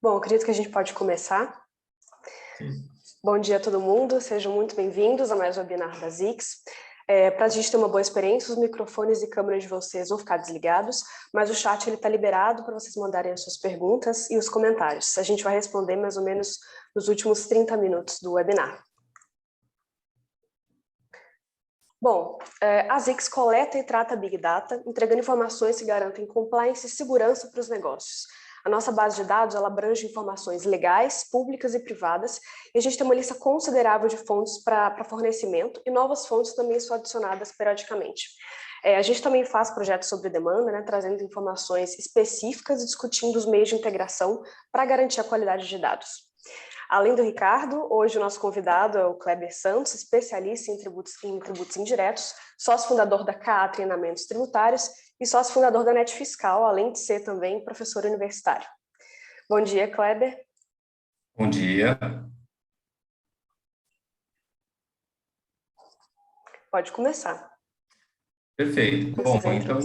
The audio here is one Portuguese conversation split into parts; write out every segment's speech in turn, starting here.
Bom, acredito que a gente pode começar. Sim. Bom dia a todo mundo, sejam muito bem-vindos a mais um webinar da Zix. Para a gente ter uma boa experiência, os microfones e câmeras de vocês vão ficar desligados, mas o chat está liberado para vocês mandarem as suas perguntas e os comentários. A gente vai responder mais ou menos nos últimos 30 minutos do webinar. Bom, a Zix coleta e trata Big Data, entregando informações que garantem compliance e segurança para os negócios. A nossa base de dados ela abrange informações legais, públicas e privadas, e a gente tem uma lista considerável de fontes para fornecimento, e novas fontes também são adicionadas periodicamente. A gente também faz projetos sobre demanda, né, trazendo informações específicas e discutindo os meios de integração para garantir a qualidade de dados. Além do Ricardo, hoje o nosso convidado é o Kleber Santos, especialista em tributos indiretos, sócio-fundador da KA Treinamentos Tributários e sócio-fundador da Net Fiscal, além de ser também professor universitário. Bom dia, Kleber. Bom dia. Pode começar. Perfeito. Bom, então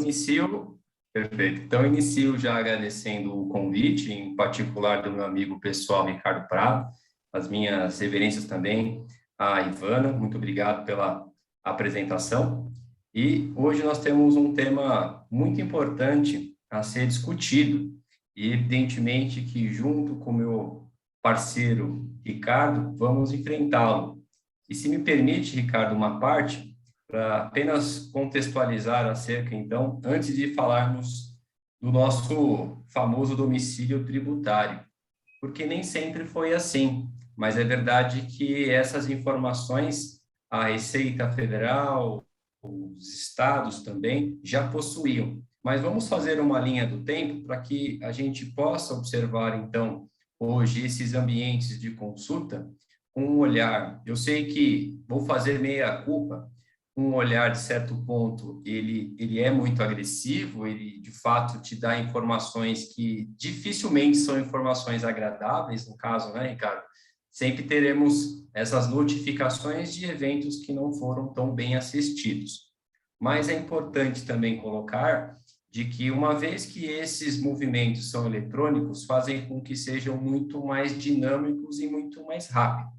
inicio já agradecendo o convite, em particular do meu amigo pessoal Ricardo Prado, as minhas reverências também à Ivana, muito obrigado pela apresentação. E hoje nós temos um tema muito importante a ser discutido, e evidentemente que junto com o meu parceiro Ricardo, vamos enfrentá-lo. E se me permite, Ricardo, uma parte, para apenas contextualizar acerca, então, antes de falarmos do nosso famoso domicílio tributário, porque nem sempre foi assim, mas é verdade que essas informações a Receita Federal, os estados também já possuíam. Mas vamos fazer uma linha do tempo para que a gente possa observar, então, hoje esses ambientes de consulta com um olhar. Eu sei que vou fazer meia-culpa, um olhar, de certo ponto, ele é muito agressivo, ele, de fato, te dá informações que dificilmente são informações agradáveis, no caso, né, Ricardo? Sempre teremos essas notificações de eventos que não foram tão bem assistidos. Mas é importante também colocar de que, uma vez que esses movimentos são eletrônicos, fazem com que sejam muito mais dinâmicos e muito mais rápidos.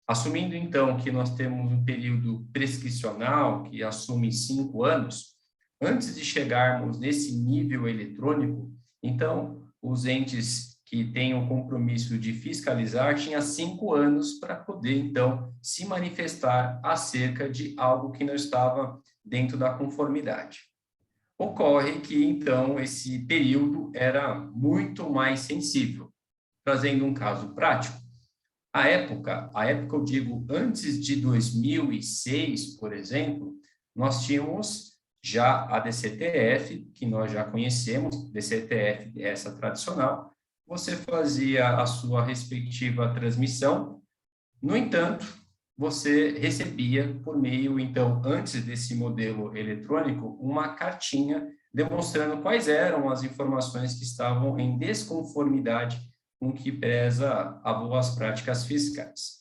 Assumindo, então, que nós temos um período prescricional que assume 5 anos, antes de chegarmos nesse nível eletrônico, então, os entes que têm o compromisso de fiscalizar tinham 5 anos para poder, então, se manifestar acerca de algo que não estava dentro da conformidade. Ocorre que, então, esse período era muito mais sensível. Trazendo um caso prático, a época eu digo antes de 2006, por exemplo, nós tínhamos já a DCTF, que nós já conhecemos, DCTF essa tradicional, você fazia a sua respectiva transmissão, no entanto, você recebia por meio, então, antes desse modelo eletrônico, uma cartinha demonstrando quais eram as informações que estavam em desconformidade com o que preza a boas práticas fiscais.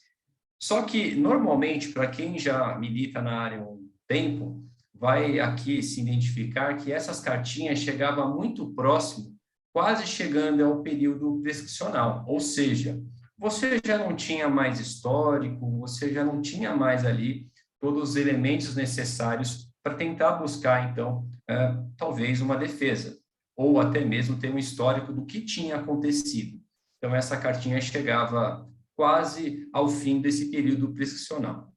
Só que, normalmente, para quem já milita na área há um tempo, vai aqui se identificar que essas cartinhas chegavam muito próximo, quase chegando ao período prescricional, ou seja, você já não tinha mais histórico, você já não tinha mais ali todos os elementos necessários para tentar buscar, então, talvez uma defesa, ou até mesmo ter um histórico do que tinha acontecido. Então, essa cartinha chegava quase ao fim desse período prescricional.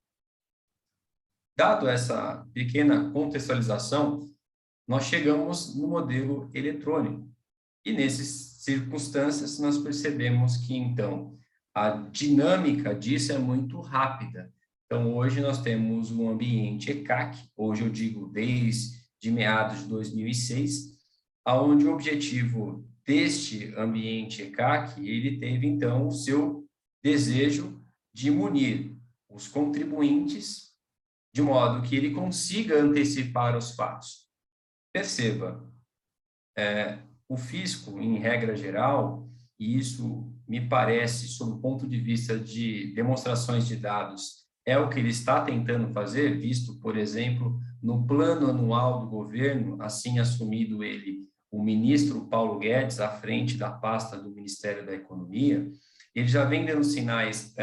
Dado essa pequena contextualização, nós chegamos no modelo eletrônico. E, nessas circunstâncias, nós percebemos que, então, a dinâmica disso é muito rápida. Então, hoje nós temos um ambiente ECAC, hoje eu digo desde meados de 2006, onde o objetivo deste ambiente ECAC, ele teve, então, o seu desejo de munir os contribuintes de modo que ele consiga antecipar os fatos. Perceba, o fisco, em regra geral, e isso me parece, sob o ponto de vista de demonstrações de dados, é o que ele está tentando fazer, visto, por exemplo, no plano anual do governo, assim assumido ele o ministro Paulo Guedes, à frente da pasta do Ministério da Economia, ele já vem dando sinais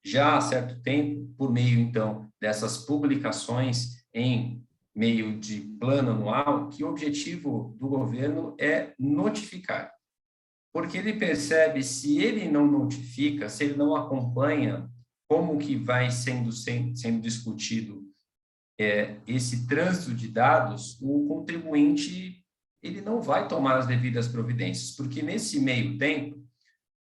já há certo tempo, por meio, então, dessas publicações em meio de plano anual, que o objetivo do governo é notificar. Porque ele percebe, se ele não notifica, se ele não acompanha como que vai sendo discutido esse trânsito de dados, o contribuinte ele não vai tomar as devidas providências, porque nesse meio tempo,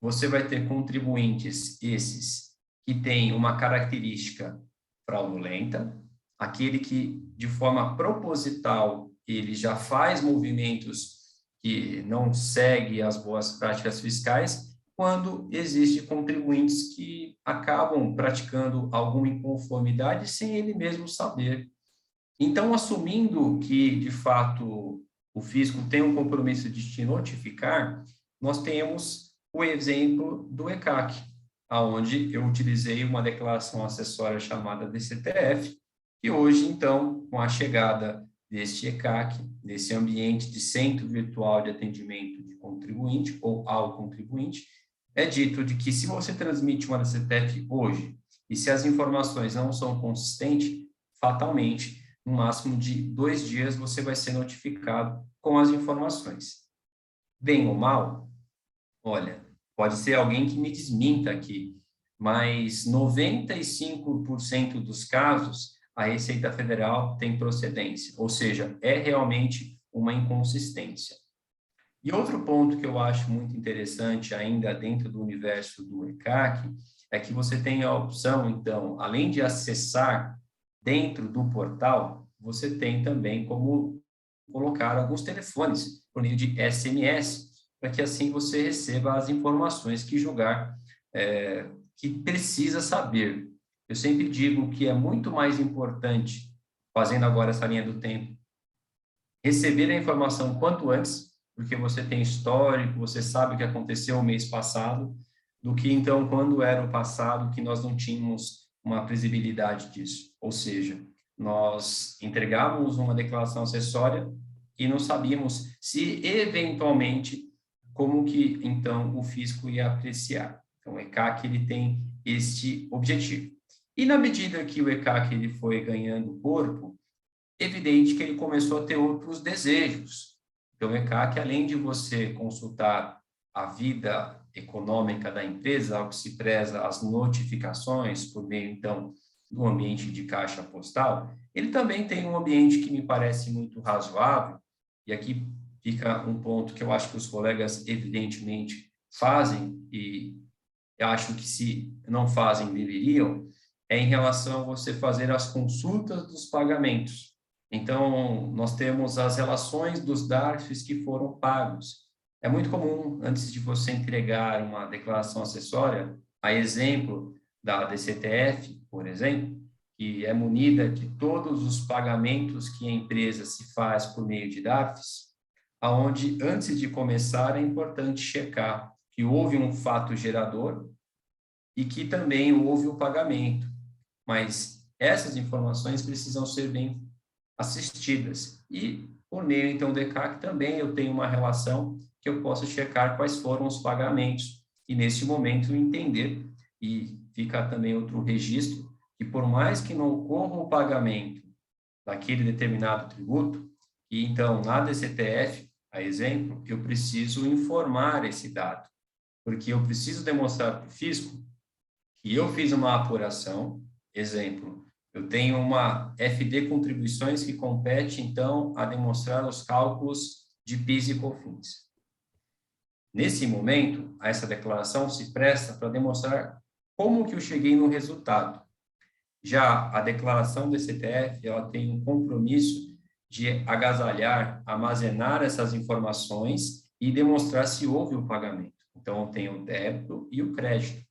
você vai ter contribuintes esses que têm uma característica fraudulenta, aquele que, de forma proposital, ele já faz movimentos que não seguem as boas práticas fiscais, quando existem contribuintes que acabam praticando alguma inconformidade sem ele mesmo saber. Então, assumindo que, de fato, o fisco tem um compromisso de te notificar, nós temos o exemplo do ECAC, aonde eu utilizei uma declaração acessória chamada DCTF, e hoje, então, com a chegada deste ECAC, desse ambiente de centro virtual de atendimento de contribuinte ou ao contribuinte, é dito de que se você transmite uma DCTF hoje, e se as informações não são consistentes, fatalmente, no máximo de 2 dias, você vai ser notificado com as informações. Bem ou mal, olha, pode ser alguém que me desminta aqui, mas 95% dos casos, a Receita Federal tem procedência, ou seja, é realmente uma inconsistência. E outro ponto que eu acho muito interessante ainda dentro do universo do ECAC é que você tem a opção, então, além de acessar dentro do portal, você tem também como colocar alguns telefones por meio de SMS, para que assim você receba as informações que julgar que precisa saber. Eu sempre digo que é muito mais importante, fazendo agora essa linha do tempo, receber a informação quanto antes, porque você tem histórico, você sabe o que aconteceu o mês passado, do que então quando era o passado que nós não tínhamos uma previsibilidade disso. Ou seja, nós entregávamos uma declaração acessória e não sabíamos se eventualmente como que então o fisco ia apreciar. Então o ECAC ele tem este objetivo. E na medida que o ECAC ele foi ganhando corpo, evidente que ele começou a ter outros desejos. Então, o ECAC, além de você consultar a vida econômica da empresa, ao que se preza as notificações por meio, então, do ambiente de caixa postal, ele também tem um ambiente que me parece muito razoável, e aqui fica um ponto que eu acho que os colegas, evidentemente, fazem, e eu acho que se não fazem, deveriam, é em relação a você fazer as consultas dos pagamentos. Então, nós temos as relações dos DARFs que foram pagos. É muito comum, antes de você entregar uma declaração acessória, a exemplo da DCTF, por exemplo, que é munida de todos os pagamentos que a empresa se faz por meio de DARFs, aonde, antes de começar, é importante checar que houve um fato gerador e que também houve o pagamento. Mas essas informações precisam ser bem assistidas. E, por meio, então, do ECAC, também eu tenho uma relação que eu posso checar quais foram os pagamentos e, nesse momento, entender, e fica também outro registro, que por mais que não ocorra o pagamento daquele determinado tributo, e então, na DCTF, a exemplo, eu preciso informar esse dado, porque eu preciso demonstrar para o fisco que eu fiz uma apuração, exemplo, eu tenho uma FD Contribuições que compete, então, a demonstrar os cálculos de PIS e COFINS. Nesse momento, essa declaração se presta para demonstrar como que eu cheguei no resultado. Já a declaração do CTF, ela tem um compromisso de agasalhar, armazenar essas informações e demonstrar se houve o pagamento. Então, eu tenho o débito e o crédito.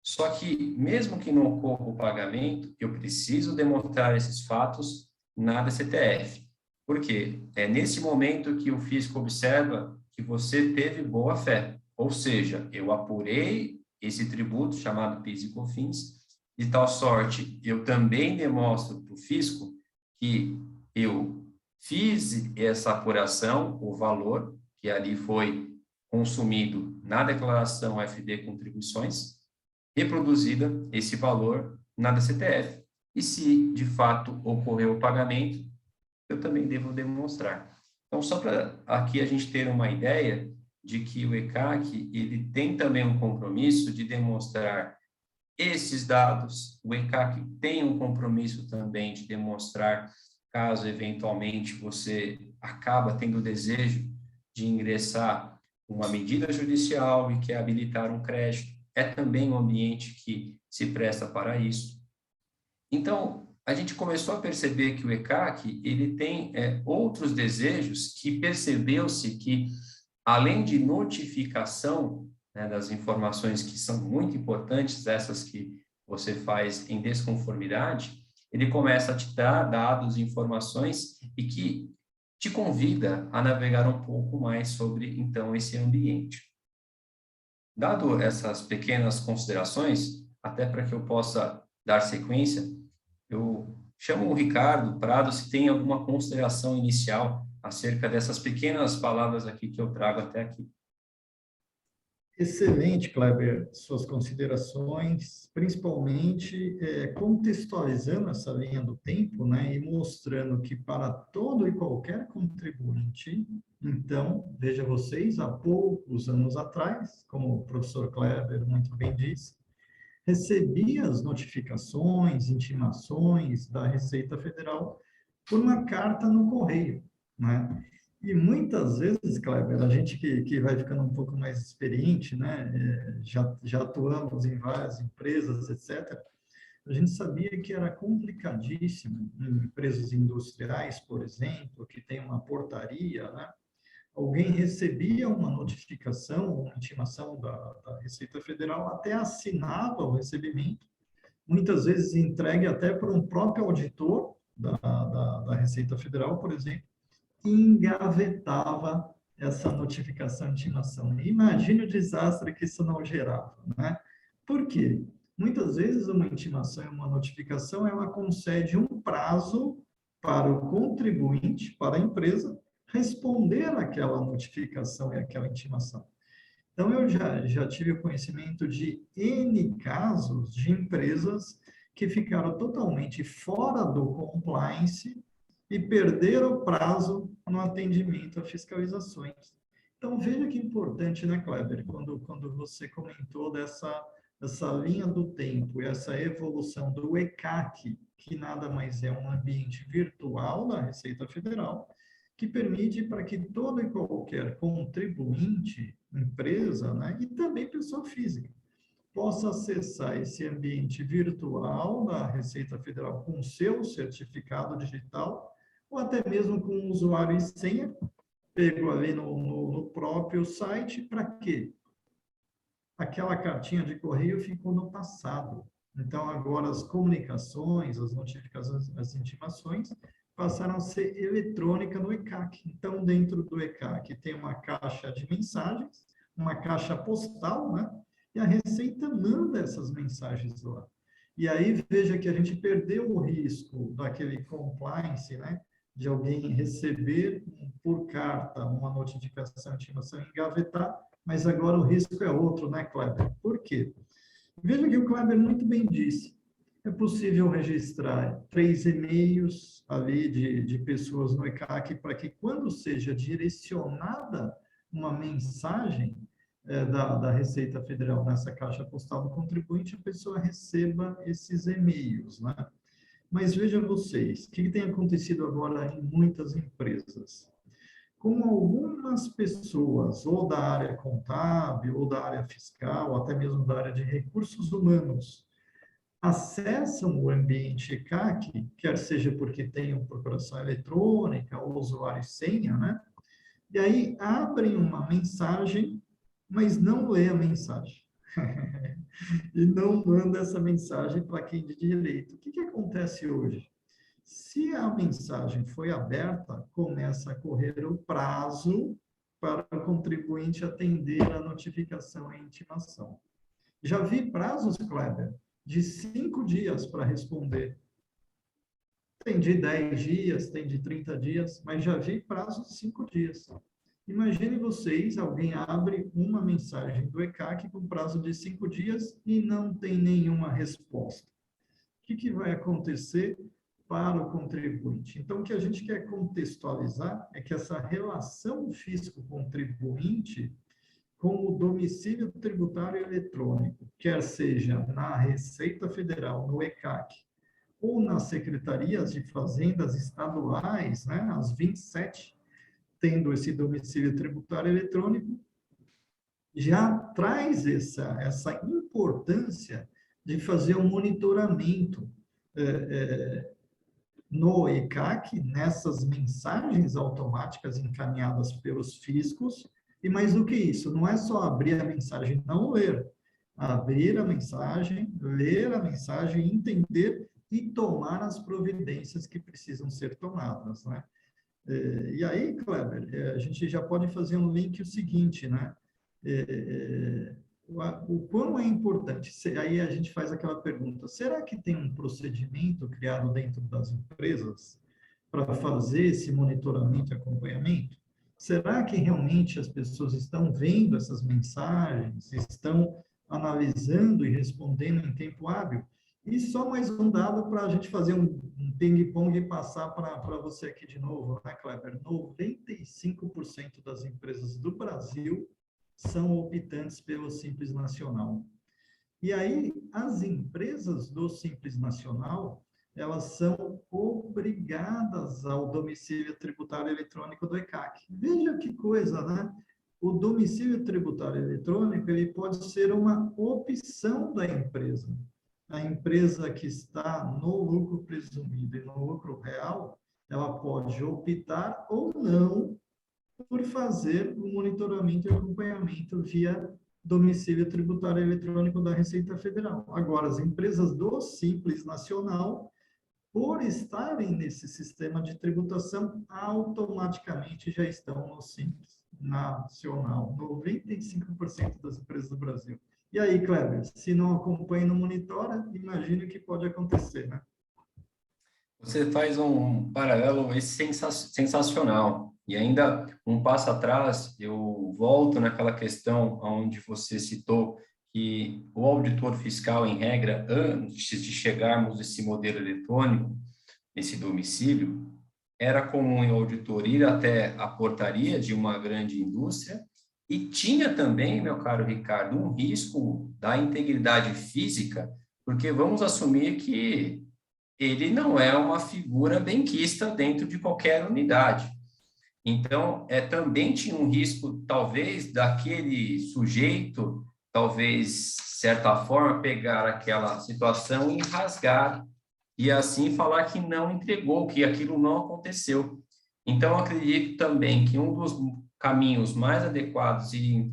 Só que, mesmo que não ocorra o pagamento, eu preciso demonstrar esses fatos na DCTF. Por quê? É nesse momento que o fisco observa que você teve boa-fé. Ou seja, eu apurei esse tributo chamado PIS e COFINS, de tal sorte, eu também demonstro para o fisco que eu fiz essa apuração, o valor que ali foi consumido na declaração FD Contribuições, reproduzida esse valor na DCTF. E se, de fato, ocorreu o pagamento, eu também devo demonstrar. Então, só para aqui a gente ter uma ideia de que o ECAC, ele tem também um compromisso de demonstrar esses dados, o ECAC tem um compromisso também de demonstrar, caso eventualmente você acaba tendo o desejo de ingressar uma medida judicial e quer habilitar um crédito, é também um ambiente que se presta para isso. Então, a gente começou a perceber que o ECAC, ele tem outros desejos que percebeu-se que, além de notificação, né, das informações que são muito importantes, essas que você faz em desconformidade, ele começa a te dar dados, informações e que te convida a navegar um pouco mais sobre, então, esse ambiente. Dado essas pequenas considerações, até para que eu possa dar sequência, eu chamo o Ricardo Prado se tem alguma consideração inicial acerca dessas pequenas palavras aqui que eu trago até aqui. Excelente, Kleber, suas considerações, principalmente contextualizando essa linha do tempo, né, e mostrando que para todo e qualquer contribuinte, então, veja vocês, há poucos anos atrás, como o professor Kleber muito bem disse, recebia as notificações, intimações da Receita Federal por uma carta no correio, né? E muitas vezes, Kleber, a gente que vai ficando um pouco mais experiente, né, já atuamos em várias empresas, etc., a gente sabia que era complicadíssimo em empresas industriais, por exemplo, que tem uma portaria, né? Alguém recebia uma notificação, uma intimação da Receita Federal, até assinava o recebimento, muitas vezes entregue até por um próprio auditor da Receita Federal, por exemplo, e engavetava essa notificação de intimação. Imagine o desastre que isso não gerava, né? Por quê? Muitas vezes uma intimação e uma notificação, ela concede um prazo para o contribuinte, para a empresa, responder àquela notificação e àquela intimação. Então, eu já tive o conhecimento de N casos de empresas que ficaram totalmente fora do compliance e perderam o prazo no atendimento a fiscalizações. Então, veja que importante, né, Kleber, quando você comentou dessa linha do tempo e essa evolução do ECAC, que nada mais é um ambiente virtual da Receita Federal, que permite para que todo e qualquer contribuinte, empresa, né, e também pessoa física, possa acessar esse ambiente virtual da Receita Federal com seu certificado digital, ou até mesmo com usuário e senha, pego ali no próprio site, para quê? Aquela cartinha de correio ficou no passado. Então, agora as comunicações, as notificações, as intimações, passaram a ser eletrônica no ECAC. Então, dentro do ECAC tem uma caixa de mensagens, uma caixa postal, né? E a Receita manda essas mensagens lá. E aí, veja que a gente perdeu o risco daquele compliance, né? De alguém receber por carta uma notificação, intimação e engavetar, mas agora o risco é outro, né, Kleber? Por quê? Veja que o Kleber muito bem disse. É possível registrar 3 e-mails ali de pessoas no ECAC para que, quando seja direcionada uma mensagem da Receita Federal nessa caixa postal do contribuinte, a pessoa receba esses e-mails, né? Mas vejam vocês, o que tem acontecido agora em muitas empresas? Como algumas pessoas, ou da área contábil, ou da área fiscal, ou até mesmo da área de recursos humanos, acessam o ambiente ECAC, quer seja porque tenham procuração eletrônica, ou usuário e senha, né? E aí abrem uma mensagem, mas não lê a mensagem. E não manda essa mensagem para quem de direito. O que acontece hoje? Se a mensagem foi aberta, começa a correr o prazo para o contribuinte atender a notificação e intimação. Já vi prazos, Kleber, de 5 dias para responder. Tem de 10 dias, tem de 30 dias, mas já vi prazo de 5 dias. Imagine vocês, alguém abre uma mensagem do ECAC com prazo de 5 dias e não tem nenhuma resposta. O que vai acontecer para o contribuinte? Então, o que a gente quer contextualizar é que essa relação fisco-contribuinte com o domicílio tributário eletrônico, quer seja na Receita Federal, no ECAC, ou nas secretarias de fazendas estaduais, né, as 27, tendo esse domicílio tributário eletrônico, já traz essa importância de fazer um monitoramento no ECAC, nessas mensagens automáticas encaminhadas pelos fiscos, e mais do que isso, não é só abrir a mensagem, não ler. Abrir a mensagem, ler a mensagem, entender e tomar as providências que precisam ser tomadas, né? E aí, Kleber, a gente já pode fazer um link o seguinte, né? O quão é importante, aí a gente faz aquela pergunta, será que tem um procedimento criado dentro das empresas para fazer esse monitoramento e acompanhamento? Será que realmente as pessoas estão vendo essas mensagens, estão analisando e respondendo em tempo hábil? E só mais um dado para a gente fazer um ping-pong e passar para você aqui de novo, né, Kleber? 95% das empresas do Brasil são optantes pelo Simples Nacional. E aí, as empresas do Simples Nacional, elas são obrigadas ao domicílio tributário eletrônico do ECAC. Veja que coisa, né? O domicílio tributário eletrônico, ele pode ser uma opção da empresa. A empresa que está no lucro presumido e no lucro real, ela pode optar ou não por fazer o monitoramento e acompanhamento via domicílio tributário eletrônico da Receita Federal. Agora, as empresas do Simples Nacional, por estarem nesse sistema de tributação, automaticamente já estão no Simples Nacional. 95% das empresas do Brasil. E aí, Kleber, se não acompanha e não monitora, imagine o que pode acontecer, né? Você faz um paralelo sensacional. E ainda um passo atrás, eu volto naquela questão onde você citou que o auditor fiscal, em regra, antes de chegarmos nesse modelo eletrônico, esse domicílio, era comum o auditor ir até a portaria de uma grande indústria e tinha também, meu caro Ricardo, um risco da integridade física, porque vamos assumir que ele não é uma figura benquista dentro de qualquer unidade. Então, também tinha um risco, talvez, daquele sujeito, talvez, de certa forma, pegar aquela situação e rasgar, e assim falar que não entregou, que aquilo não aconteceu. Então, acredito também que um dos caminhos mais adequados e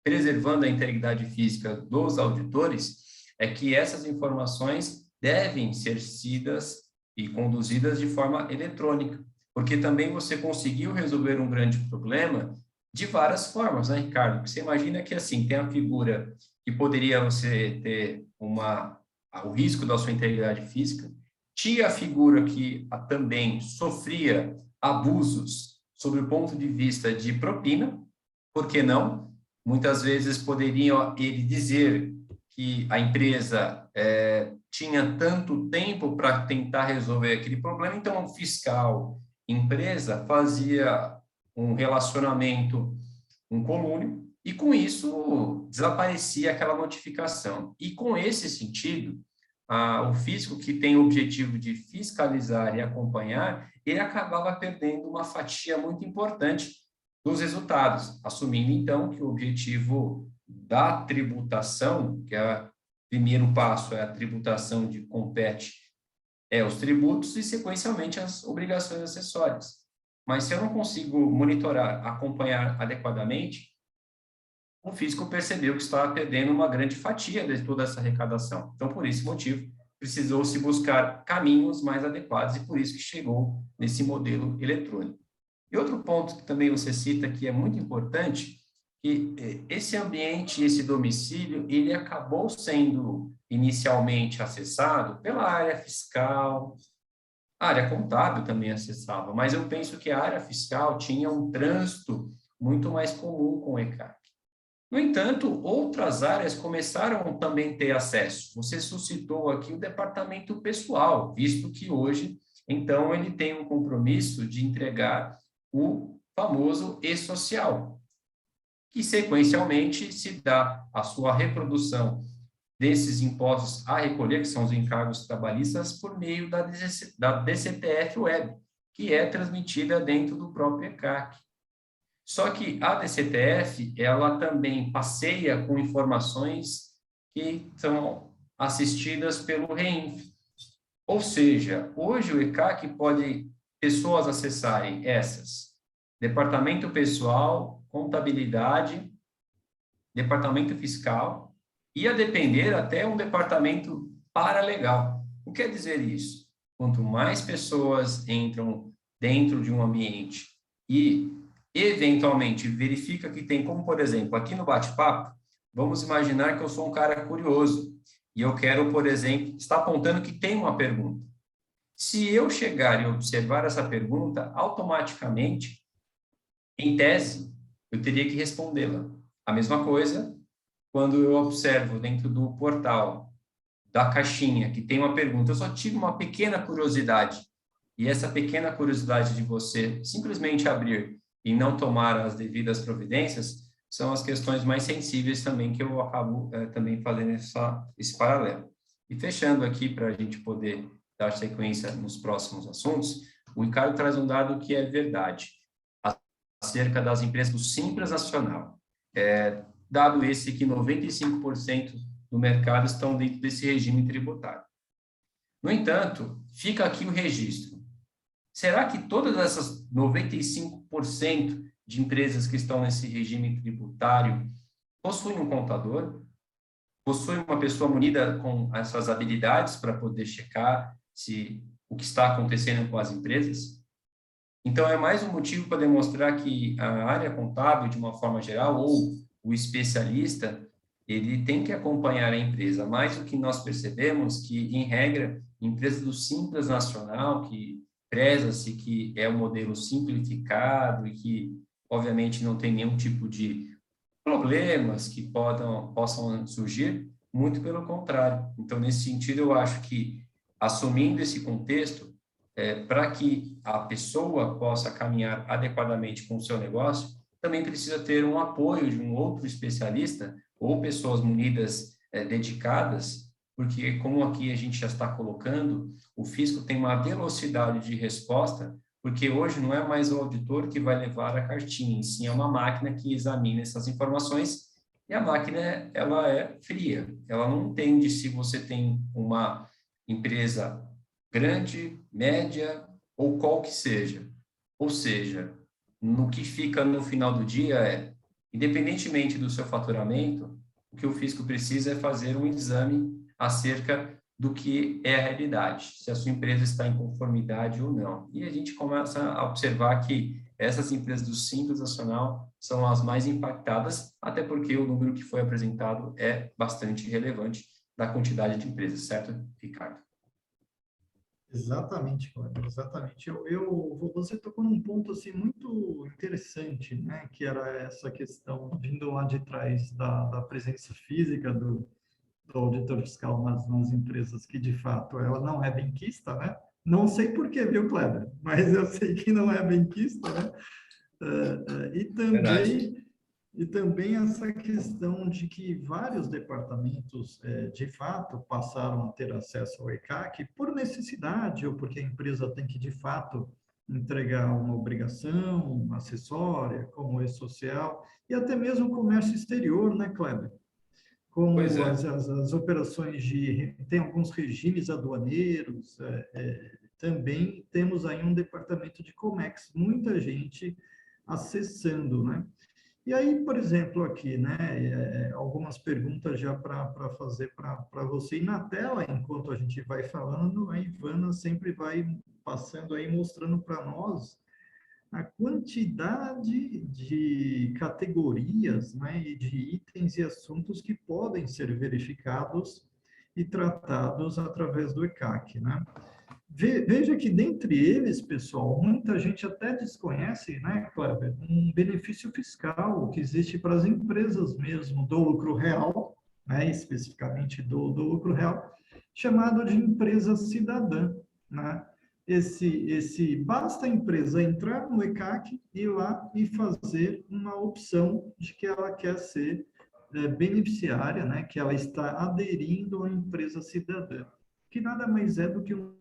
preservando a integridade física dos auditores é que essas informações devem ser sidas e conduzidas de forma eletrônica, porque também você conseguiu resolver um grande problema de várias formas, né, Ricardo? Porque você imagina que, assim, tem a figura que poderia você ter o risco da sua integridade física, tinha a figura que também sofria abusos sob o ponto de vista de propina, por que não? Muitas vezes poderiam ele dizer que a empresa tinha tanto tempo para tentar resolver aquele problema, então o fiscal, empresa, fazia um relacionamento, um conluio, e com isso desaparecia aquela notificação. E com esse sentido, o fisco que tem o objetivo de fiscalizar e acompanhar, ele acabava perdendo uma fatia muito importante dos resultados, assumindo então que o objetivo da tributação, que é o primeiro passo, é a tributação de compete os tributos e, sequencialmente, as obrigações acessórias. Mas se eu não consigo monitorar, acompanhar adequadamente, o fisco percebeu que estava perdendo uma grande fatia de toda essa arrecadação. Então, por esse motivo, precisou-se buscar caminhos mais adequados e por isso que chegou nesse modelo eletrônico. E outro ponto que também você cita que é muito importante, que esse ambiente, esse domicílio, ele acabou sendo inicialmente acessado pela área fiscal, A área contábil também acessava, mas eu penso que a área fiscal tinha um trânsito muito mais comum com o ECAC. No entanto, outras áreas começaram também a ter acesso. Você suscitou aqui o departamento pessoal, visto que hoje, então, ele tem um compromisso de entregar o famoso e-social, que sequencialmente se dá a sua reprodução desses impostos a recolher, que são os encargos trabalhistas, por meio da DCTF Web, que é transmitida dentro do próprio ECAC. Só que a DCTF, ela também passeia com informações que são assistidas pelo REINF. Ou seja, hoje o ECAC pode pessoas acessarem essas: departamento pessoal, contabilidade, departamento fiscal e, a depender, até um departamento paralegal. O que quer dizer isso? Quanto mais pessoas entram dentro de um ambiente e, eventualmente, verifica que tem, como, por exemplo, aqui no bate-papo, vamos imaginar que eu sou um cara curioso e eu quero, por exemplo, estar apontando que tem uma pergunta. Se eu chegar e observar essa pergunta, automaticamente, em tese, eu teria que respondê-la. A mesma coisa quando eu observo dentro do portal, da caixinha, que tem uma pergunta. Eu só tive uma pequena curiosidade, e essa pequena curiosidade de você simplesmente abrir e não tomar as devidas providências são as questões mais sensíveis também que eu acabo também fazendo esse paralelo. E fechando aqui, para a gente poder dar sequência nos próximos assuntos, o Ricardo traz um dado que é verdade, acerca das empresas do Simples Nacional. Dado esse que 95% do mercado estão dentro desse regime tributário. No entanto, fica aqui o registro. Será que todas essas 95% de empresas que estão nesse regime tributário possuem um contador? Possuem uma pessoa munida com essas habilidades para poder checar se o que está acontecendo com as empresas? Então, é mais um motivo para demonstrar que a área contábil, de uma forma geral, ou o especialista, ele tem que acompanhar a empresa. Mas o que nós percebemos que, em regra, empresa do Simples Nacional, que preza-se que é um modelo simplificado e que, obviamente, não tem nenhum tipo de problemas que possam surgir, muito pelo contrário. Então, nesse sentido, eu acho que, assumindo esse contexto, para que a pessoa possa caminhar adequadamente com o seu negócio, também precisa ter um apoio de um outro especialista ou pessoas munidas dedicadas, porque, como aqui a gente já está colocando, o fisco tem uma velocidade de resposta, porque hoje não é mais o auditor que vai levar a cartinha, e sim é uma máquina que examina essas informações, e a máquina, ela é fria, ela não entende se você tem uma empresa grande, média ou qual que seja. Ou seja, no que fica no final do dia independentemente do seu faturamento, o que o fisco precisa é fazer um exame acerca do que é a realidade, se a sua empresa está em conformidade ou não. E a gente começa a observar que essas empresas do Simples Nacional são as mais impactadas, até porque o número que foi apresentado é bastante relevante da quantidade de empresas, certo, Ricardo? Exatamente, Cláudio, exatamente. Você tocou num ponto assim muito interessante, né? Que era essa questão vindo lá de trás da presença física do auditor fiscal nas empresas, que de fato ela não é benquista, né? Não sei por que, viu, Kleber? Mas eu sei que não é benquista, né? Verdade. E também essa questão de que vários departamentos, de fato, passaram a ter acesso ao ECAC por necessidade ou porque a empresa tem que, de fato, entregar uma obrigação acessória, como o e-social, e até mesmo o comércio exterior, né, Kleber? Pois Como é. as operações de... Tem alguns regimes aduaneiros, também temos aí um departamento de Comex, muita gente acessando, né? E aí, por exemplo, aqui, né, algumas perguntas já para fazer para você. E na tela, enquanto a gente vai falando, a Ivana sempre vai passando aí, mostrando para nós a quantidade de categorias, né, e de itens e assuntos que podem ser verificados e tratados através do ECAC, né? Veja que dentre eles, pessoal, muita gente até desconhece, né, Kleber, um benefício fiscal que existe para as empresas mesmo, do lucro real, né, especificamente do lucro real, chamado de empresa cidadã, né? Basta a empresa entrar no ECAC, ir lá e fazer uma opção de que ela quer ser beneficiária, né, que ela está aderindo à empresa cidadã, que nada mais é do que um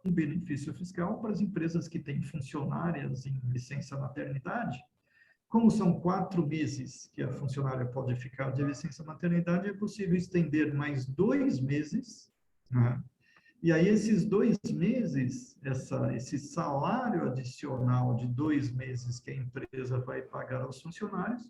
benefício fiscal para as empresas que têm funcionárias em licença maternidade. Como são 4 meses que a funcionária pode ficar de licença maternidade, é possível estender mais 2 meses, né? E aí, esses 2 meses, esse salário adicional de 2 meses que a empresa vai pagar aos funcionários,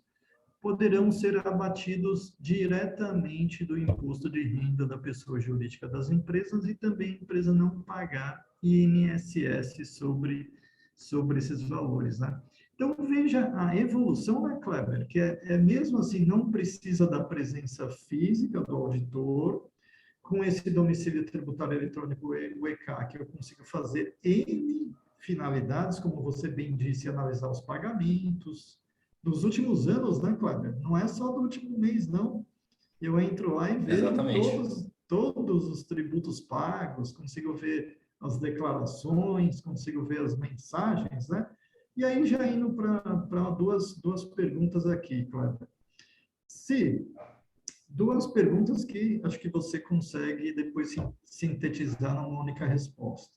poderão ser abatidos diretamente do imposto de renda da pessoa jurídica das empresas e também a empresa não pagar INSS sobre esses valores, né? Então, veja a evolução da Kleber, que é mesmo assim, não precisa da presença física do auditor. Com esse domicílio tributário eletrônico, o ECAC, eu consigo fazer N finalidades, como você bem disse, analisar os pagamentos dos últimos anos, né, Kleber? Não é só do último mês, não. Eu entro lá e vejo todos os tributos pagos, consigo ver as declarações, consigo ver as mensagens, né? E aí, já indo para duas perguntas aqui, Kleber. Duas perguntas que acho que você consegue depois sintetizar numa única resposta.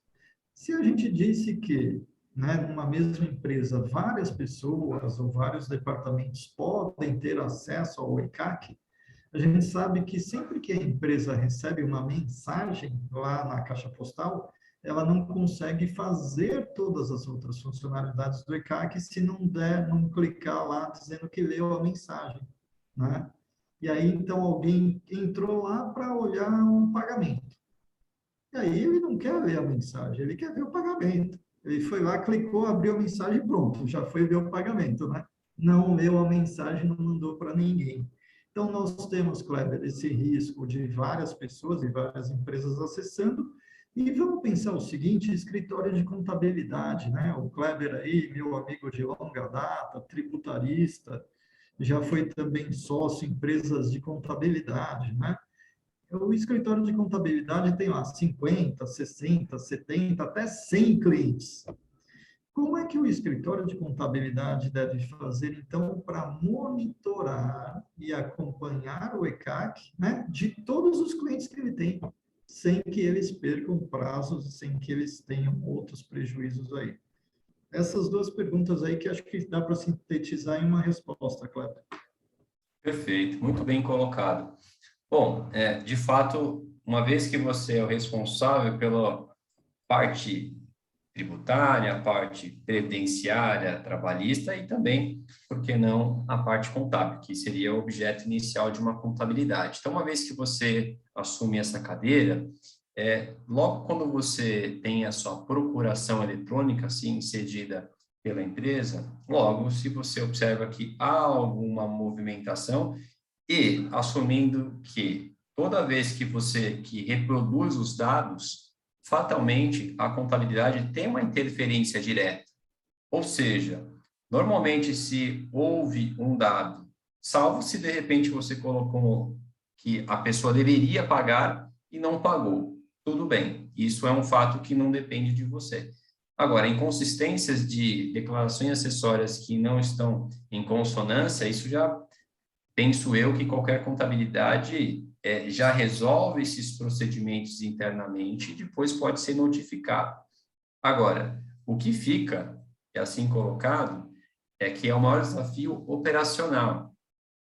Se a gente disse que, né, numa mesma empresa, várias pessoas ou vários departamentos podem ter acesso ao ECAC, a gente sabe que sempre que a empresa recebe uma mensagem lá na caixa postal, ela não consegue fazer todas as outras funcionalidades do ECAC se não clicar lá dizendo que leu a mensagem, né? E aí, então, alguém entrou lá para olhar um pagamento. E aí ele não quer ler a mensagem, ele quer ver o pagamento. Ele foi lá, clicou, abriu a mensagem e pronto, já foi ver o pagamento, né? Não leu a mensagem, não mandou para ninguém. Então, nós temos, Kleber, esse risco de várias pessoas e várias empresas acessando. E vamos pensar o seguinte, escritório de contabilidade, né? O Kleber aí, meu amigo de longa data, tributarista, já foi também sócio em empresas de contabilidade, né? O escritório de contabilidade tem lá 50, 60, 70, até 100 clientes. Como é que o escritório de contabilidade deve fazer, então, para monitorar e acompanhar o ECAC, né, de todos os clientes que ele tem, sem que eles percam prazos, sem que eles tenham outros prejuízos aí? Essas duas perguntas aí que acho que dá para sintetizar em uma resposta, Kleber. Perfeito, muito bem colocado. Bom, de fato, uma vez que você é o responsável pela parte tributária, a parte previdenciária, trabalhista e também, por que não, a parte contábil, que seria o objeto inicial de uma contabilidade. Então, uma vez que você assume essa cadeira, logo quando você tem a sua procuração eletrônica, assim, cedida pela empresa, logo, se você observa que há alguma movimentação e assumindo que toda vez que você reproduz os dados, fatalmente a contabilidade tem uma interferência direta. Ou seja, normalmente se houve um dado, salvo se de repente você colocou que a pessoa deveria pagar e não pagou, tudo bem, isso é um fato que não depende de você. Agora, inconsistências de declarações acessórias que não estão em consonância, isso já penso eu que qualquer contabilidade já resolve esses procedimentos internamente e depois pode ser notificado. Agora, o que fica, assim colocado, é que é o maior desafio operacional.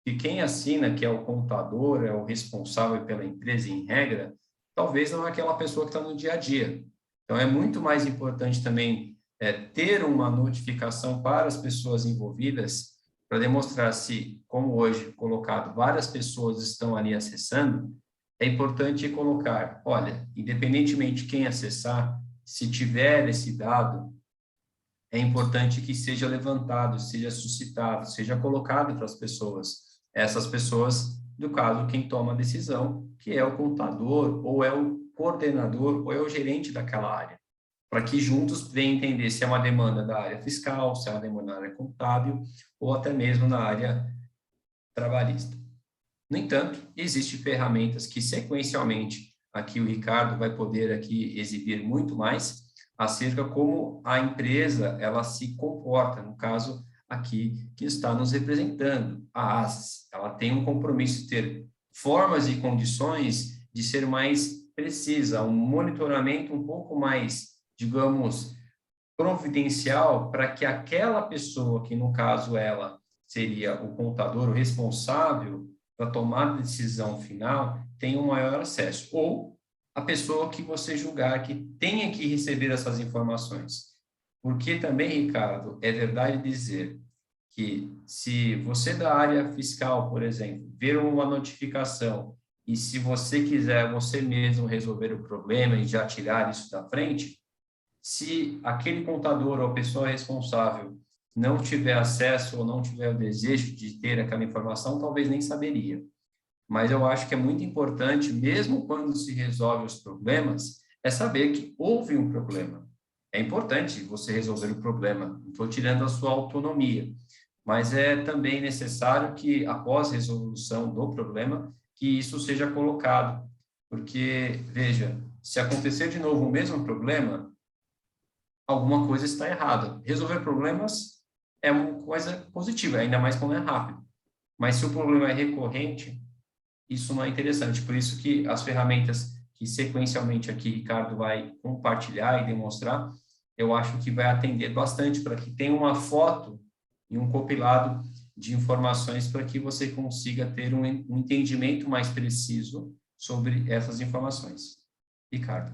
E quem assina, que é o contador, é o responsável pela empresa em regra, talvez não é aquela pessoa que está no dia a dia. Então, é muito mais importante também ter uma notificação para as pessoas envolvidas para demonstrar se, como hoje colocado, várias pessoas estão ali acessando, é importante colocar, olha, independentemente de quem acessar, se tiver esse dado, é importante que seja levantado, seja suscitado, seja colocado para as pessoas. Essas pessoas, no caso, quem toma a decisão, que é o contador ou é o coordenador ou é o gerente daquela área, para que juntos venham entender se é uma demanda da área fiscal, se é uma demanda da área contábil ou até mesmo na área trabalhista. No entanto, existem ferramentas que sequencialmente aqui o Ricardo vai poder aqui exibir muito mais acerca como a empresa ela se comporta, no caso aqui que está nos representando, a ASES. Ela tem um compromisso de ter formas e condições de ser mais precisa, um monitoramento um pouco mais, digamos, providencial para que aquela pessoa, que no caso ela seria o contador, o responsável da tomada de decisão final, tenha um maior acesso. Ou a pessoa que você julgar que tenha que receber essas informações. Porque também, Ricardo, é verdade dizer que se você da área fiscal, por exemplo, ver uma notificação e se você quiser você mesmo resolver o problema e já tirar isso da frente, se aquele contador ou a pessoa responsável não tiver acesso ou não tiver o desejo de ter aquela informação, talvez nem saberia. Mas eu acho que é muito importante, mesmo quando se resolve os problemas, é saber que houve um problema. É importante você resolver o problema, não estou tirando a sua autonomia, mas é também necessário que, após a resolução do problema, que isso seja colocado. Porque, veja, se acontecer de novo o mesmo problema, alguma coisa está errada. Resolver problemas é uma coisa positiva, ainda mais quando é rápido. Mas se o problema é recorrente, isso não é interessante. Por isso que as ferramentas que sequencialmente aqui Ricardo vai compartilhar e demonstrar, eu acho que vai atender bastante para que tenha uma foto e um compilado de informações para que você consiga ter um entendimento mais preciso sobre essas informações. Ricardo.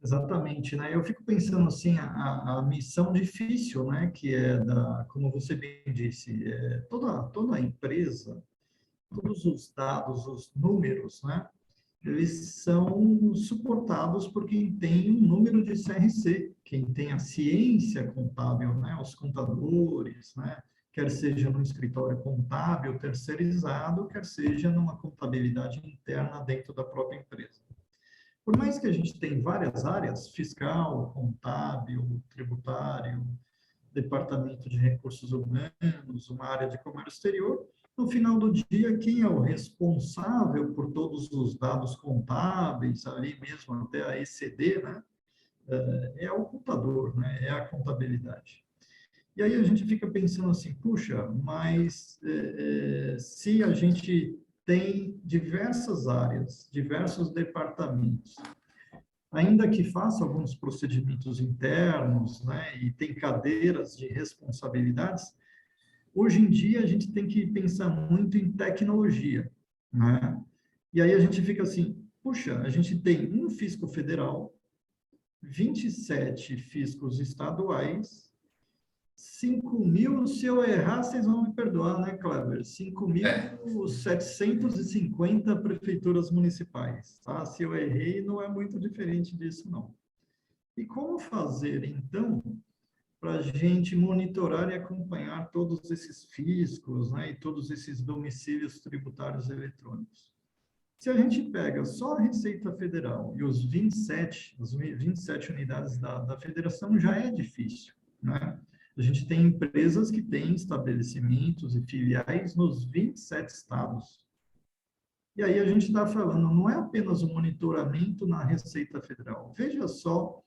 Exatamente, né? Eu fico pensando assim, a missão difícil, né? Que é como você bem disse, toda empresa, todos os dados, os números, né? Eles são suportados por quem tem um número de CRC, quem tem a ciência contábil, né? Os contadores, né? Quer seja no escritório contábil terceirizado, quer seja numa contabilidade interna dentro da própria empresa. Por mais que a gente tenha várias áreas, fiscal, contábil, tributário, departamento de recursos humanos, uma área de comércio exterior, no final do dia, quem é o responsável por todos os dados contábeis, ali mesmo até a ECD, né? É o contador, né? É a contabilidade. E aí a gente fica pensando assim, puxa, mas se a gente tem diversas áreas, diversos departamentos, ainda que faça alguns procedimentos internos, né, e tem cadeiras de responsabilidades, hoje em dia a gente tem que pensar muito em tecnologia, né? E aí a gente fica assim, puxa, a gente tem um fisco federal, 27 fiscos estaduais, 5.000, se eu errar, vocês vão me perdoar, né, Kleber? 5.750 prefeituras municipais, tá? Se eu errei, não é muito diferente disso, não. E como fazer, então, para a gente monitorar e acompanhar todos esses fiscos, né, e todos esses domicílios tributários eletrônicos? Se a gente pega só a Receita Federal e as 27 unidades da federação, já é difícil, né? A gente tem empresas que têm estabelecimentos e filiais nos 27 estados. E aí a gente está falando, não é apenas o monitoramento na Receita Federal. Veja só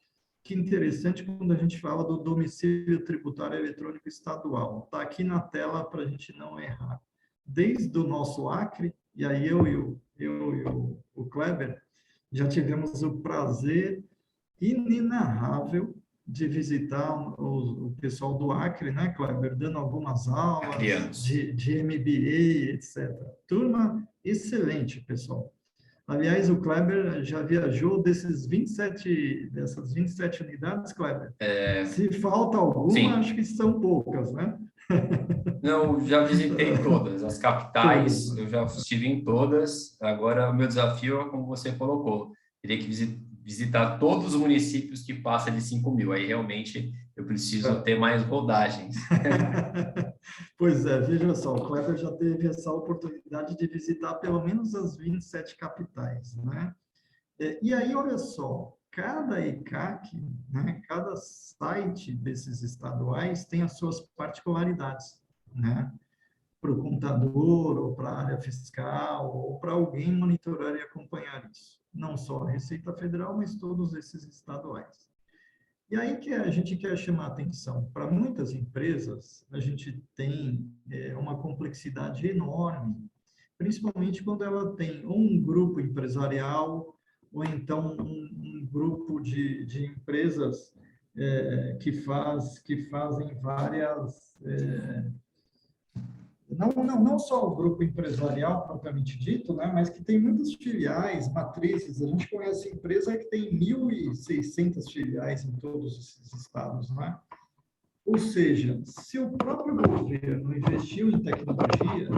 que interessante quando a gente fala do domicílio tributário eletrônico estadual. Está aqui na tela para a gente não errar. Desde o nosso Acre, e aí eu e o Kleber já tivemos o prazer inenarrável de visitar o pessoal do Acre, né, Kleber, dando algumas aulas de MBA, etc. Turma excelente, pessoal. Aliás, o Kleber já viajou dessas 27 unidades, Kleber? Se falta alguma, sim. Acho que são poucas, né? Não, já visitei todas, as capitais, eu já estive em todas. Agora, o meu desafio é como você colocou, teria que visitar todos os municípios que passam de 5.000. Aí, realmente, eu preciso ter mais rodagens. Pois é, veja só, o Kleber já teve essa oportunidade de visitar pelo menos as 27 capitais, né? E aí, olha só, cada ECAC, né, cada site desses estaduais tem as suas particularidades, né? Para o contador, ou para a área fiscal, ou para alguém monitorar e acompanhar isso. Não só a Receita Federal, mas todos esses estaduais. E aí que a gente quer chamar a atenção. Para muitas empresas, a gente tem uma complexidade enorme, principalmente quando ela tem um grupo empresarial, ou então um grupo de empresas que fazem várias não só o grupo empresarial propriamente dito, né, mas que tem muitas filiais, matrizes. A gente conhece empresa que tem 1.600 filiais em todos esses estados, né? Ou seja, se o próprio governo investiu em tecnologia,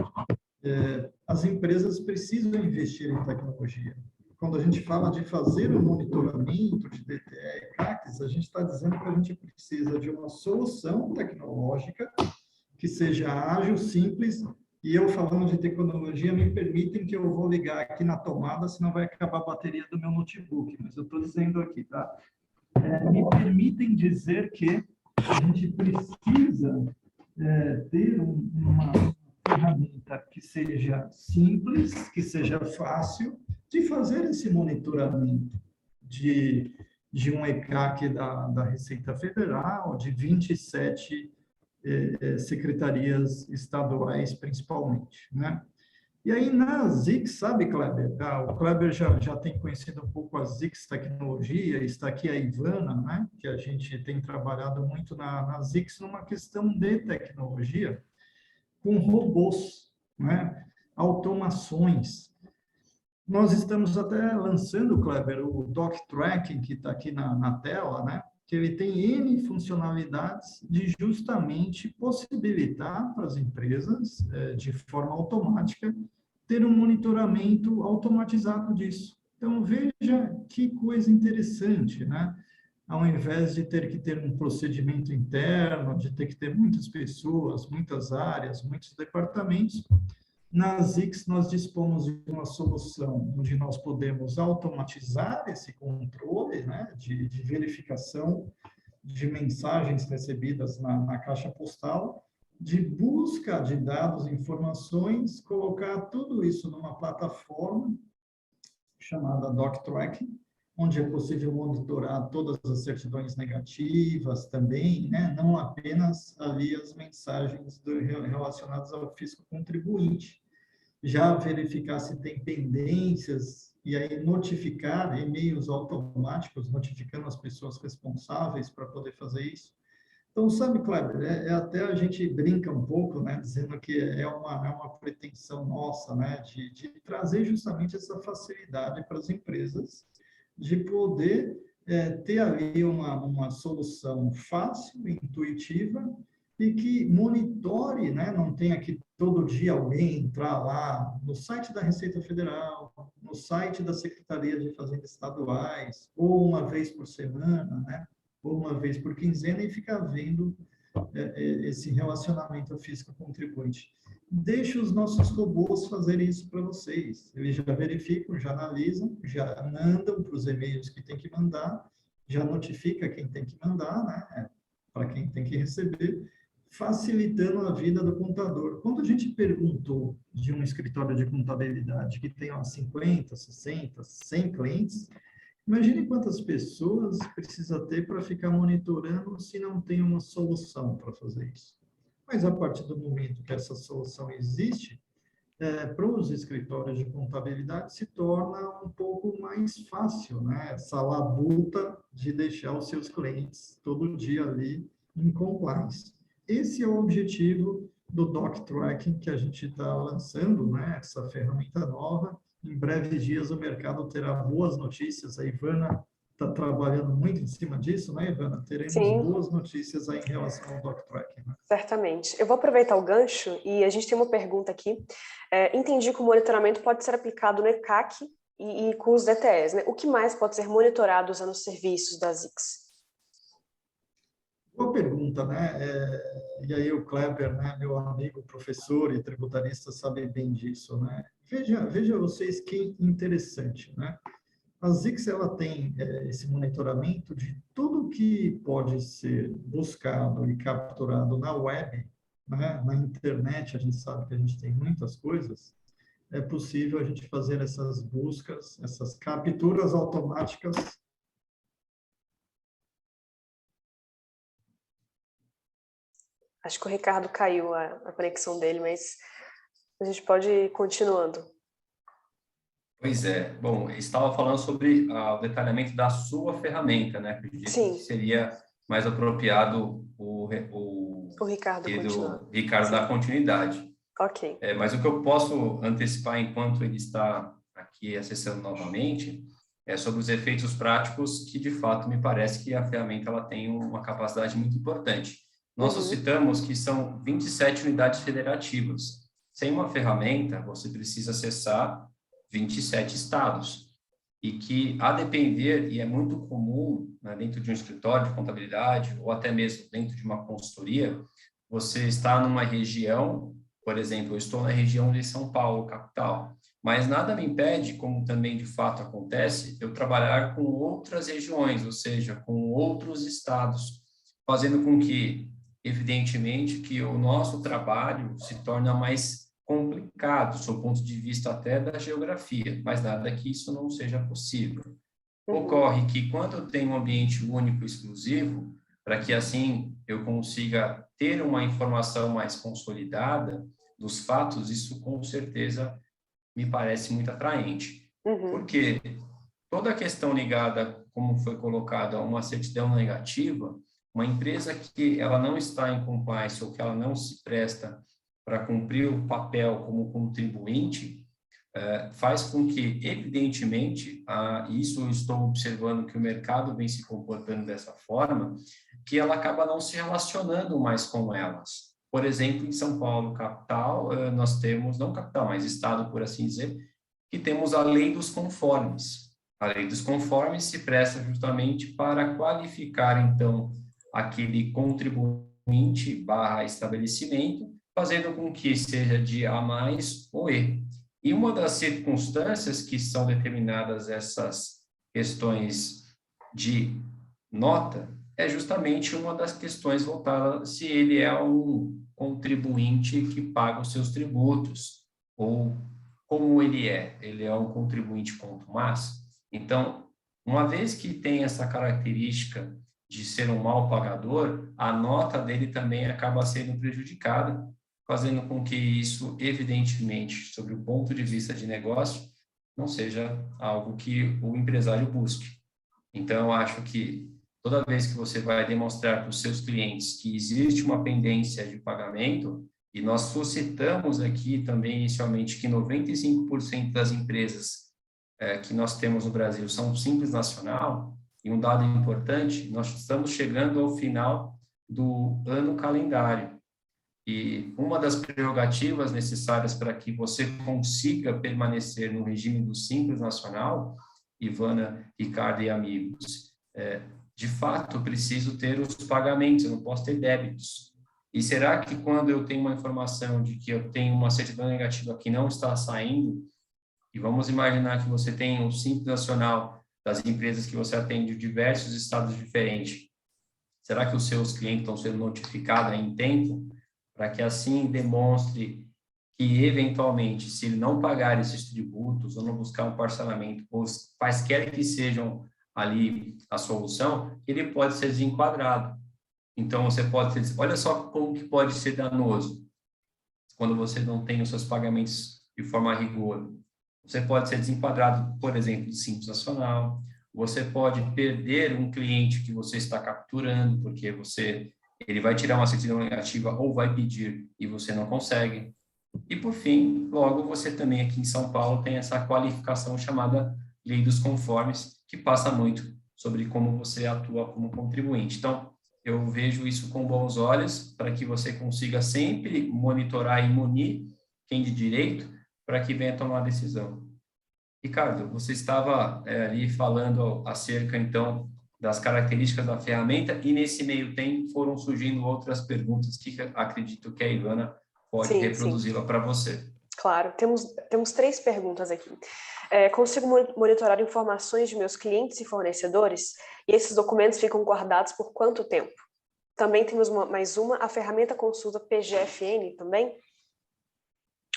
as empresas precisam investir em tecnologia. Quando a gente fala de fazer o monitoramento de DTE e CACs, a gente está dizendo que a gente precisa de uma solução tecnológica que seja ágil, simples, e eu falando de tecnologia, me permitem que eu vou ligar aqui na tomada, senão vai acabar a bateria do meu notebook, mas eu estou dizendo aqui, tá? Me permitem dizer que a gente precisa ter uma ferramenta que seja simples, que seja fácil de fazer esse monitoramento de um ECAC da Receita Federal, de 27 secretarias estaduais, principalmente, né? E aí, na ZIX, sabe, Kleber? O Kleber já tem conhecido um pouco a ZIX Tecnologia, está aqui a Ivana, né? Que a gente tem trabalhado muito na ZIX numa questão de tecnologia, com robôs, né? Automações. Nós estamos até lançando, Kleber, o Doc Tracking, que está aqui na tela, né? Que ele tem N funcionalidades de justamente possibilitar para as empresas, de forma automática, ter um monitoramento automatizado disso. Então, veja que coisa interessante, né? Ao invés de ter que ter um procedimento interno, de ter que ter muitas pessoas, muitas áreas, muitos departamentos, na ZIX, nós dispomos de uma solução onde nós podemos automatizar esse controle, né, de verificação de mensagens recebidas na caixa postal, de busca de dados e informações, colocar tudo isso numa plataforma chamada DocTracking, onde é possível monitorar todas as certidões negativas também, né, não apenas ali as mensagens relacionadas ao fisco contribuinte. Já verificar se tem pendências e aí notificar e-mails automáticos, notificando as pessoas responsáveis para poder fazer isso. Então, sabe, Kleber, até a gente brinca um pouco, né, dizendo que é uma pretensão nossa, né, de trazer justamente essa facilidade para as empresas de poder ter ali uma solução fácil, intuitiva, e que monitore, né? Não tenha que todo dia alguém entrar lá no site da Receita Federal, no site da Secretaria de Fazenda Estaduais, ou uma vez por semana, né? Ou uma vez por quinzena, e ficar vendo esse relacionamento fisco-contribuinte. Deixe os nossos robôs fazerem isso para vocês. Eles já verificam, já analisam, já mandam para os e-mails que tem que mandar, já notifica quem tem que mandar, né? Para quem tem que receber, facilitando a vida do contador. Quando a gente perguntou de um escritório de contabilidade que tem 50, 60, 100 clientes, imagine quantas pessoas precisa ter para ficar monitorando se não tem uma solução para fazer isso. Mas a partir do momento que essa solução existe, para os escritórios de contabilidade se torna um pouco mais fácil, né? Essa labuta de deixar os seus clientes todo dia ali em compliance. Esse é o objetivo do Doc Tracking que a gente está lançando, né? Essa ferramenta nova. Em breves dias o mercado terá boas notícias. A Ivana está trabalhando muito em cima disso, né, Ivana? Teremos boas notícias aí em relação ao Doc Tracking. Né? Certamente. Eu vou aproveitar o gancho e a gente tem uma pergunta aqui. Entendi que o monitoramento pode ser aplicado no ECAC e com os DTEs, né? O que mais pode ser monitorado usando os serviços da ZIX? Boa pergunta, né? E aí o Kleber, né, meu amigo professor e tributarista, sabe bem disso, né? Veja vocês que interessante, né? A Zix ela tem esse monitoramento de tudo que pode ser buscado e capturado na web, né? Na internet. A gente sabe que a gente tem muitas coisas. É possível a gente fazer essas buscas, essas capturas automáticas. Acho que o Ricardo caiu a conexão dele, mas a gente pode ir continuando. Pois é. Bom, estava falando sobre o detalhamento da sua ferramenta, né? Acredito Sim. que seria mais apropriado o Ricardo continuar. querido Ricardo Sim. dar continuidade. Ok. Mas o que eu posso antecipar enquanto ele está aqui acessando novamente é sobre os efeitos práticos que, de fato, me parece que a ferramenta ela tem uma capacidade muito importante. Nós suscitamos que são 27 unidades federativas. Sem uma ferramenta, você precisa acessar 27 estados. E que, a depender, e é muito comum, né, dentro de um escritório de contabilidade ou até mesmo dentro de uma consultoria, você está numa região, por exemplo, eu estou na região de São Paulo, capital, mas nada me impede, como também de fato acontece, eu trabalhar com outras regiões, ou seja, com outros estados, fazendo com que, evidentemente, que o nosso trabalho se torne mais complicado, do ponto de vista até da geografia, mas nada que isso não seja possível. Ocorre que quando eu tenho um ambiente único e exclusivo, para que assim eu consiga ter uma informação mais consolidada dos fatos, isso com certeza me parece muito atraente. Porque toda a questão ligada, como foi colocada, a uma certidão negativa, uma empresa que ela não está em compliance ou que ela não se presta para cumprir o papel como contribuinte, faz com que, evidentemente, isso eu estou observando que o mercado vem se comportando dessa forma, que ela acaba não se relacionando mais com elas. Por exemplo, em São Paulo, capital, nós temos, não capital, mas estado, por assim dizer, que temos a lei dos conformes. A lei dos conformes se presta justamente para qualificar, então, aquele contribuinte / estabelecimento, fazendo com que seja de A mais ou E. E uma das circunstâncias que são determinadas essas questões de nota é justamente uma das questões voltadas se ele é um contribuinte que paga os seus tributos, ou como ele é um contribuinte contumaz. Então, uma vez que tem essa característica de ser um mal pagador, a nota dele também acaba sendo prejudicada, fazendo com que isso, evidentemente, sob o ponto de vista de negócio, não seja algo que o empresário busque. Então, eu acho que toda vez que você vai demonstrar para os seus clientes que existe uma pendência de pagamento, e nós suscitamos aqui também, inicialmente, que 95% das empresas que nós temos no Brasil são simples nacional, e um dado importante, nós estamos chegando ao final do ano calendário. E uma das prerrogativas necessárias para que você consiga permanecer no regime do Simples Nacional, Ivana, Ricardo e amigos, de fato, eu preciso ter os pagamentos, eu não posso ter débitos. E será que quando eu tenho uma informação de que eu tenho uma certidão negativa que não está saindo, e vamos imaginar que você tem o Simples Nacional das empresas que você atende de diversos estados diferentes, será que os seus clientes estão sendo notificados em tempo? Para que assim demonstre que, eventualmente, se ele não pagar esses tributos ou não buscar um parcelamento, ou quaisquer que sejam ali a solução, ele pode ser desenquadrado. Então, você pode ter, olha só como que pode ser danoso quando você não tem os seus pagamentos de forma a rigor. Você pode ser desenquadrado, por exemplo, do Simples Nacional, você pode perder um cliente que você está capturando, porque ele vai tirar uma certidão negativa ou vai pedir e você não consegue. E, por fim, logo você também aqui em São Paulo tem essa qualificação chamada Lei dos Conformes, que passa muito sobre como você atua como contribuinte. Então, eu vejo isso com bons olhos para que você consiga sempre monitorar e munir quem de direito para que venha tomar a decisão. Ricardo, você estava ali falando acerca, então, das características da ferramenta, e nesse meio tempo foram surgindo outras perguntas que acredito que a Ivana pode reproduzi-la para você. Claro, temos 3 perguntas aqui. Consigo monitorar informações de meus clientes e fornecedores? E esses documentos ficam guardados por quanto tempo? Também temos mais uma, a ferramenta consulta PGFN também?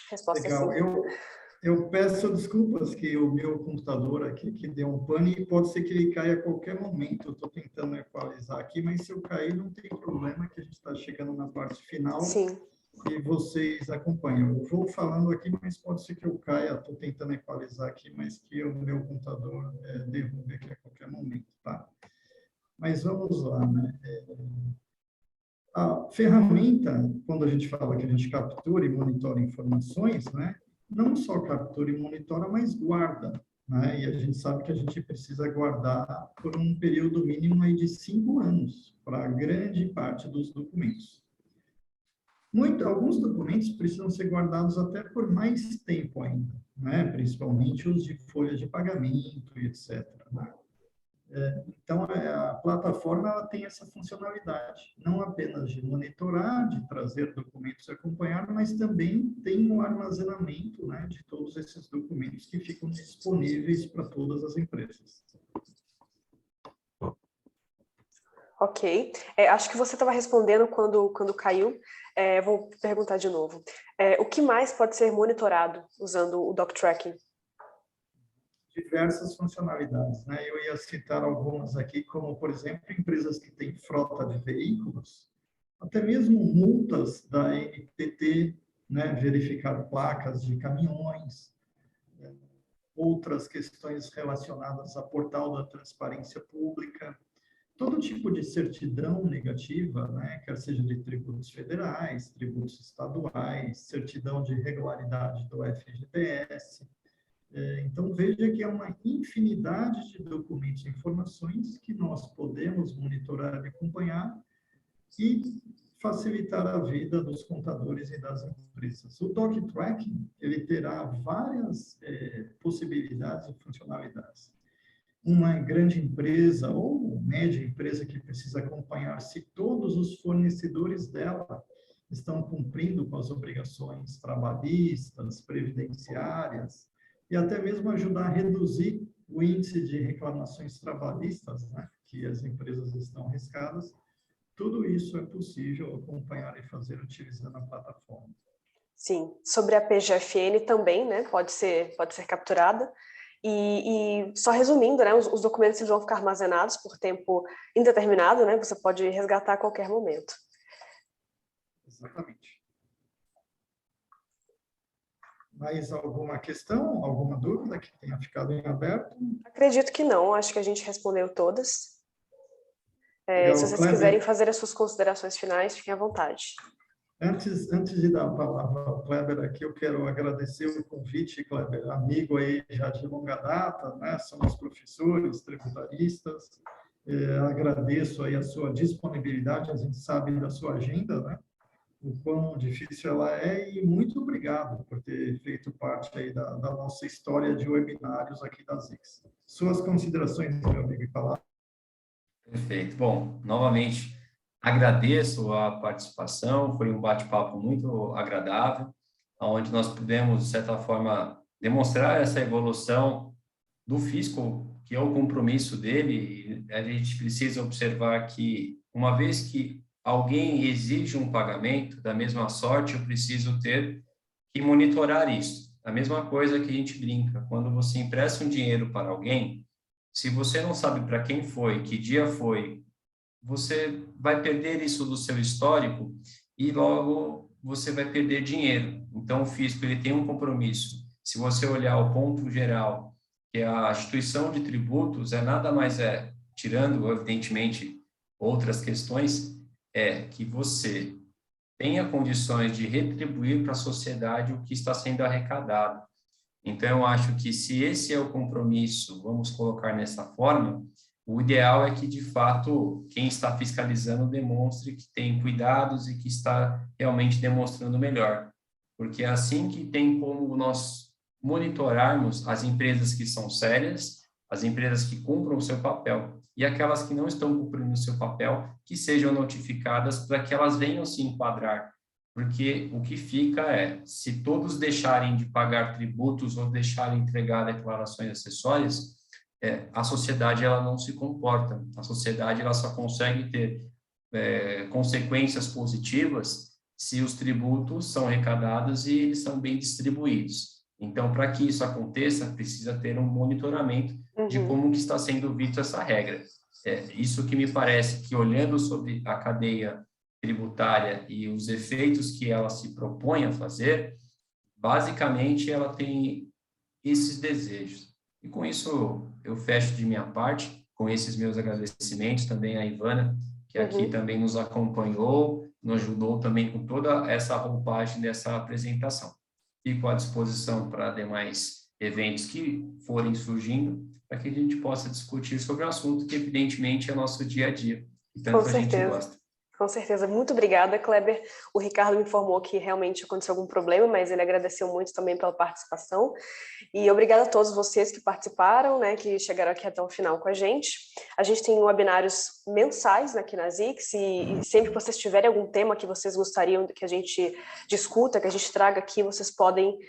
Resposta Legal. sim. Eu peço desculpas que o meu computador aqui, que deu um pane, e pode ser que ele caia a qualquer momento. Eu estou tentando equalizar aqui, mas se eu cair, não tem problema, que a gente está chegando na parte final Sim. e vocês acompanham. Eu vou falando aqui, mas pode ser que eu caia. Estou tentando equalizar aqui, mas que o meu computador derrube aqui a qualquer momento, tá? Mas vamos lá, né? A ferramenta, quando a gente fala que a gente captura e monitora informações, né, não só captura e monitora, mas guarda, né, e a gente sabe que a gente precisa guardar por um período mínimo aí de 5 anos, para grande parte dos documentos. Alguns documentos precisam ser guardados até por mais tempo ainda, né, principalmente os de folha de pagamento e etc., né? Então, a plataforma ela tem essa funcionalidade, não apenas de monitorar, de trazer documentos e acompanhar, mas também tem um armazenamento, né, de todos esses documentos que ficam disponíveis para todas as empresas. Ok. Acho que você estava respondendo quando caiu. Vou perguntar de novo. O que mais pode ser monitorado usando o Doc Tracking? Diversas funcionalidades, né? Eu ia citar algumas aqui, como, por exemplo, empresas que têm frota de veículos, até mesmo multas da NTT, né? Verificar placas de caminhões, outras questões relacionadas ao portal da transparência pública, todo tipo de certidão negativa, né? Quer seja de tributos federais, tributos estaduais, certidão de regularidade do FGTS. Então, veja que é uma infinidade de documentos e informações que nós podemos monitorar e acompanhar e facilitar a vida dos contadores e das empresas. O Doc Tracking, ele terá várias possibilidades e funcionalidades. Uma grande empresa ou média empresa que precisa acompanhar se todos os fornecedores dela estão cumprindo com as obrigações trabalhistas, previdenciárias, e até mesmo ajudar a reduzir o índice de reclamações trabalhistas, né, que as empresas estão arriscadas. Tudo isso é possível acompanhar e fazer utilizando a plataforma. Sim, sobre a PGFN também, né, pode ser capturada. E só resumindo, né, os documentos eles vão ficar armazenados por tempo indeterminado, né, você pode resgatar a qualquer momento. Exatamente. Mais alguma questão, alguma dúvida que tenha ficado em aberto? Acredito que não, acho que a gente respondeu todas. Legal, Se vocês Kleber, quiserem fazer as suas considerações finais, fiquem à vontade. Antes de dar a palavra ao Kleber aqui, eu quero agradecer o convite, Kleber, amigo aí já de longa data, né? Somos professores, tributaristas. Agradeço aí a sua disponibilidade, a gente sabe da sua agenda, né? O quão difícil ela é, e muito obrigado por ter feito parte aí da nossa história de webinários aqui da Zix. Suas considerações, meu amigo, e palavras. Perfeito. Bom, novamente, agradeço a participação, foi um bate-papo muito agradável, onde nós pudemos, de certa forma, demonstrar essa evolução do fisco, que é o compromisso dele. A gente precisa observar que, uma vez que alguém exige um pagamento, da mesma sorte, eu preciso ter que monitorar isso. A mesma coisa que a gente brinca, quando você empresta um dinheiro para alguém, se você não sabe para quem foi, que dia foi, você vai perder isso do seu histórico e logo você vai perder dinheiro. Então, o fisco ele tem um compromisso. Se você olhar o ponto geral, que é a instituição de tributos, nada mais tirando, evidentemente, outras questões, que você tenha condições de retribuir para a sociedade o que está sendo arrecadado. Então, eu acho que se esse é o compromisso, vamos colocar nessa forma, o ideal é que, de fato, quem está fiscalizando demonstre que tem cuidados e que está realmente demonstrando melhor. Porque é assim que tem como nós monitorarmos as empresas que são sérias, as empresas que cumprem o seu papel, e aquelas que não estão cumprindo o seu papel, que sejam notificadas para que elas venham se enquadrar porque o que fica é, se todos deixarem de pagar tributos ou deixarem de entregar declarações acessórias, a sociedade ela não se comporta. A sociedade ela só consegue ter consequências positivas se os tributos são arrecadados e eles são bem distribuídos. Então, para que isso aconteça, precisa ter um monitoramento de como que está sendo vista essa regra. Isso que me parece que, olhando sobre a cadeia tributária e os efeitos que ela se propõe a fazer, basicamente ela tem esses desejos. E com isso eu fecho de minha parte, com esses meus agradecimentos também à Ivana, que aqui também nos acompanhou, nos ajudou também com toda essa roupagem dessa apresentação. Fico à disposição para demais eventos que forem surgindo, para que a gente possa discutir sobre o assunto que, evidentemente, é nosso dia a dia, e tanto a gente gosta. Com certeza. Muito obrigada, Kleber. O Ricardo me informou que realmente aconteceu algum problema, mas ele agradeceu muito também pela participação. E obrigada a todos vocês que participaram, né, que chegaram aqui até o final com a gente. A gente tem webinários mensais aqui na Zix e sempre que vocês tiverem algum tema que vocês gostariam que a gente discuta, que a gente traga aqui, vocês podem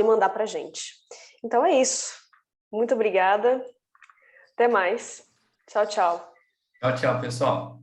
mandar para a gente. Então é isso. Muito obrigada. Até mais. Tchau, tchau. Tchau, tchau, pessoal.